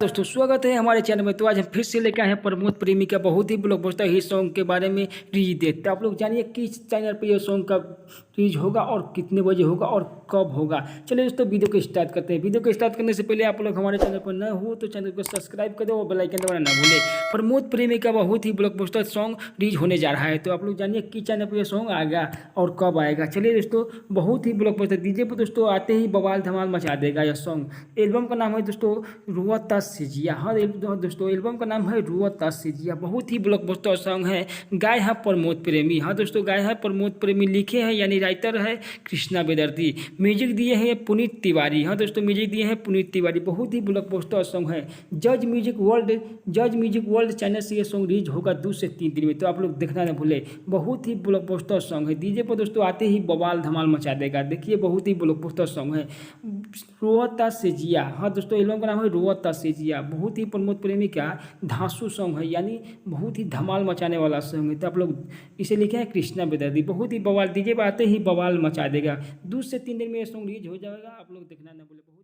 दोस्तों स्वागत है हमारे चैनल में। तो आज हम फिर से लेकर आए हैं प्रमोद प्रेमी का बहुत ही ब्लॉकबस्टर हिट सॉन्ग के बारे में रिलीज डेट। तो आप लोग जानिए किस चैनल पे ये सॉन्ग का रिलीज होगा और कितने बजे होगा और कब होगा। चलिए दोस्तों वीडियो को स्टार्ट करते हैं। वीडियो को स्टार्ट करने से पहले आप लोग हमारे चैनल पर न हो तो चैनल को सब्सक्राइब कर दो और बेल आइकन दबाना ना भूले। प्रमोद प्रेमी का बहुत ही ब्लॉकबस्टर सॉन्ग रिलीज होने जा रहा है। तो आप लोग जानिए किस चैनल पर यह सॉन्ग आएगा और कब आएगा। चलिए दोस्तों बहुत ही ब्लॉकबस्टर डीजे पर दोस्तों आते ही बवाल धमाल मचा देगा यह सॉन्ग। एल्बम का नाम है दोस्तों रुआता सिजिया। हाँ दोस्तों एल्बम का नाम है रुआता सिजिया। बहुत ही ब्लॉकबस्टर सॉन्ग है। गाय है प्रमोद प्रेमी। हाँ दोस्तों गाय है प्रमोद प्रेमी। लिखे हैं यानी राइटर है कृष्णा बेदर्दी। म्यूजिक दिए हैं पुनीत तिवारी। हाँ दोस्तों म्यूजिक दिए हैं पुनीत तिवारी। बहुत ही ब्लॉकबस्टर सॉन्ग है। जज म्यूजिक वर्ल्ड चैनल से ये सॉन्ग रिलीज होगा 2 से 3 दिन में। तो आप लोग देखना ना भूले। बहुत ही ब्लॉकबस्टर सॉन्ग है। डीजे पर दोस्तों आते ही बवाल धमाल मचा देगा। देखिए बहुत ही ब्लॉकबस्टर सॉन्ग है रुआता सिजिया। हाँ दोस्तों एल्बम का नाम है रुआता सिजिया। बहुत ही प्रमोद प्रेमी का धांसू सॉन्ग है यानी बहुत ही धमाल मचाने वाला सॉन्ग है। तो आप लोग इसे लिखे हैं कृष्णा बेदर्दी। बहुत ही बवाल डीजे पर आते ही बवाल मचा देगा। 2 से 3 दिन में ये सॉन्ग रिलीज हो जाएगा। आप लोग देखना ना भूले।